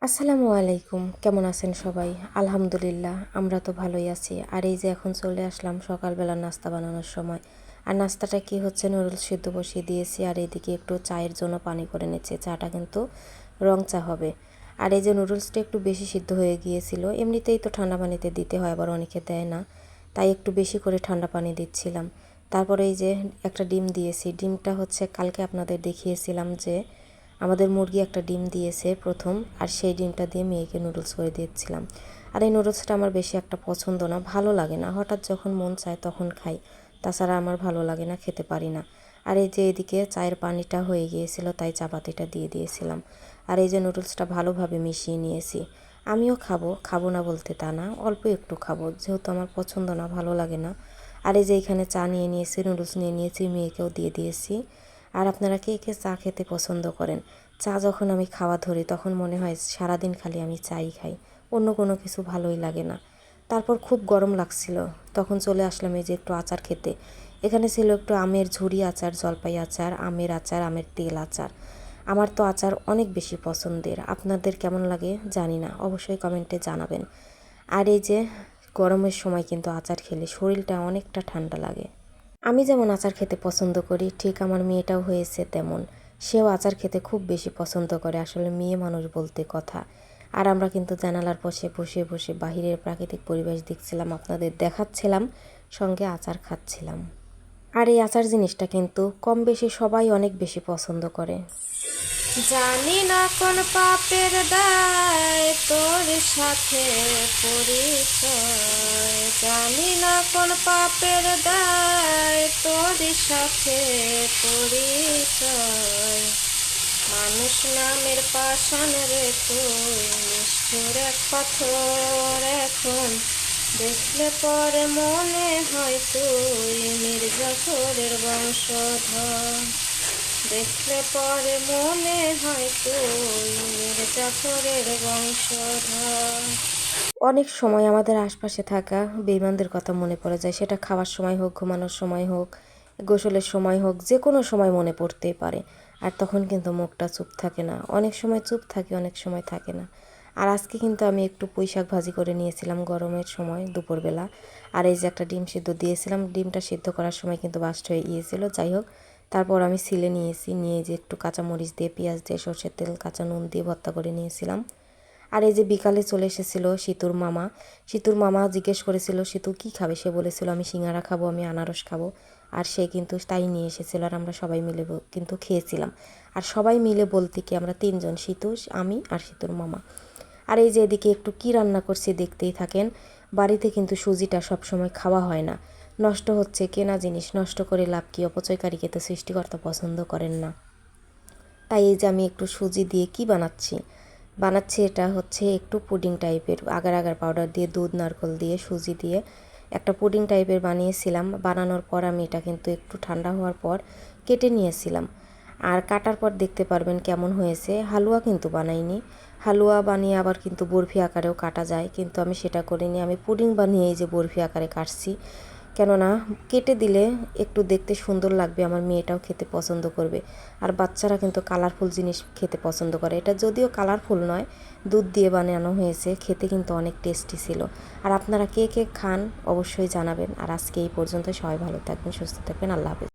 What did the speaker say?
আসসালামু আলাইকুম, কেমন আছেন সবাই? আলহামদুলিল্লাহ, আমরা তো ভালোই আছি। আর এই যে এখন চলে আসলাম সকালবেলা নাস্তা বানানোর সময়। আর নাস্তাটা কি হচ্ছে, নুডলস সিদ্ধ বসিয়ে দিয়েছি আর এদিকে একটু চায়ের জন্য পানি করে নিচ্ছি। চাটা কিন্তু রং চা হবে। আর এই যে নুডলসটা একটু বেশি সিদ্ধ হয়ে গিয়েছিল, এমনিতেই তো ঠান্ডা পানিতে দিতে হয়, আবার অনেকে দেয় না, তাই একটু বেশি করে ঠান্ডা পানি দিচ্ছিলাম। তারপরে এই যে একটা ডিম দিয়েছি। ডিমটা হচ্ছে কালকে আপনাদের দেখিয়েছিলাম যে আমাদের মুরগি একটা ডিম দিয়েছে প্রথম, আর সেই ডিমটা দিয়ে মেয়েকে নুডলস করে দিয়েছিলাম। আর এই নুডলসটা আমার বেশি একটা পছন্দ না, ভালো লাগে না, হঠাৎ যখন মন চায় তখন খাই, তাছাড়া আমার ভালো লাগে না, খেতে পারি না। আর এই যে এদিকে চায়ের পানিটা হয়ে গিয়েছিল, তাই চাপাতিটা দিয়ে দিয়েছিলাম। আর এই যে নুডলসটা ভালোভাবে মিশিয়ে নিয়েছি। আমিও খাবো, খাবো না বলতে তা না, অল্প একটু খাবো, যেহেতু আমার পছন্দ না, ভালো লাগে না। আর এই যে এখানে চা নিয়ে নিয়েছি, নুডলস নিয়ে নিয়েছি, মেয়েকেও দিয়ে দিয়েছি। আর আপনারা কে কে চা খেতে পছন্দ করেন? চা যখন আমি খাওয়া ধরি তখন মনে হয় সারাদিন খালি আমি চাই খাই, অন্য কোনো কিছু ভালোই লাগে না। তারপর খুব গরম লাগছিল, তখন চলে আসলাম এই যে একটু আচার খেতে। এখানে ছিল একটু আমের ঝুরি আচার, জলপাই আচার, আমের আচার, আমের তেল আচার। আমার তো আচার অনেক বেশি পছন্দের, আপনাদের কেমন লাগে জানি না, অবশ্যই কমেন্টে জানাবেন। আর এই যে গরমের সময় কিন্তু আচার খেলে শরীরটা অনেকটা ঠান্ডা লাগে। আমি যেমন আচার খেতে পছন্দ করি, ঠিক আমার মেয়েটাও হয়েছে তেমন। সেও আচার খেতে খুব বেশি পছন্দ করে, আসলে মেয়ে মানুষ বলতে কথা। আর আমরা কিন্তু জানালার পাশে বসে বসে বাহিরের প্রাকৃতিক পরিবেশ দেখছিলাম, আপনাদের দেখাচ্ছিলাম, সঙ্গে আচার খাচ্ছিলাম। আর এই আচার জিনিসটা কিন্তু কম বেশি সবাই অনেক বেশি পছন্দ করে। জানি না কোন পাপের দায় তোর সাথে পরিচয়, জানি না কোন পাপের দায় তোর সাথে পরিচয়। মানুষ নামের পাষাণ রে তুই, নিষ্ঠুর এক পাথর এখন দেখলে পরে মনে হয় তুই মির্জাফরের বংশধর। দেখলে পরে মনে হয় তুই মির্জাফরের বংশধর। অনেক সময় আমাদের আশপাশে থাকা বেঈমানদের কথা মনে পড়ে যায়, সেটা খাওয়ার সময় হোক, ঘুমানোর সময় হোক, গোসলের সময় হোক, যে কোনো সময় মনে পড়তেই পারে। আর তখন কিন্তু মুখটা চুপ থাকে না, অনেক সময় চুপ থাকে, অনেক সময় থাকে না। আর আজকে কিন্তু আমি একটু পুঁইশাক ভাজি করে নিয়েছিলাম গরমের সময় দুপুরবেলা। আর এই যে একটা ডিম সিদ্ধ দিয়েছিলাম, ডিমটা সিদ্ধ করার সময় কিন্তু বাস্ট হয়ে গিয়েছিল, যাই হোক। তারপর আমি ছিলে নিয়েছি, নিয়ে যে একটু কাঁচামরিচ দিয়ে, পেঁয়াজ দিয়ে, সরষের তেল, কাঁচা নুন দিয়ে ভর্তা করে নিয়েছিলাম। আর এই যে বিকালে চলে এসেছিল সিতুর মামা। সিতুর মামা জিজ্ঞেস করেছিল সিতু কী খাবে, সে বলেছিল আমি সিঙ্গারা খাবো, আমি আনারস খাবো। আর সে কিন্তু তাই নিয়ে এসেছিল, আর আমরা সবাই মিলে কিন্তু খেয়েছিলাম। আর সবাই মিলে বলতে কি আমরা তিনজন, সিতু, আমি আর সিতুর মামা। আর এই যে এদিকে একটু কি রান্না করছি দেখতেই থাকেন। বাড়িতে কিন্তু সুজিটা সবসময় খাওয়া হয় না, নষ্ট হচ্ছে, কেনা জিনিস নষ্ট করে লাভ কি, অপচয়কারীকে তো সৃষ্টিকর্তা পছন্দ করেন না। তাই এই যে আমি একটু সুজি দিয়ে কি বানাচ্ছি, এটা হচ্ছে একটু পুডিং টাইপের, আগার আগার পাউডার দিয়ে, দুধ, নারকেল দিয়ে, সুজি দিয়ে একটা পুডিং টাইপের বানিয়েছিলাম। বানানোর পর আমি এটা কিন্তু একটু ঠান্ডা হওয়ার পর কেটে নিয়েছিলাম। আর কাটার পর দেখতে পারবেন কেমন হয়েছে। হালুয়া কিন্তু বানাইনি, হালুয়া বানিয়ে আবার কিন্তু বরফি আকারেও কাটা যায়, কিন্তু আমি সেটা করিনি, আমি পুডিং বানিয়ে এই যে বরফি আকারে কাটছি। কেননা কেটে দিলে একটু দেখতে সুন্দর লাগবে, আমার মেয়েটাও খেতে পছন্দ করবে। আর বাচ্চারা কিন্তু কালারফুল জিনিস খেতে পছন্দ করে। এটা যদিও কালারফুল নয়, দুধ দিয়ে বানানো হয়েছে, খেতে কিন্তু অনেক টেস্টি ছিল। আর আপনারা কে কে খান অবশ্যই জানাবেন। আর আজকে এই পর্যন্ত, সবাই ভালো থাকবেন, সুস্থ থাকবেন, আল্লাহ হাফেজ।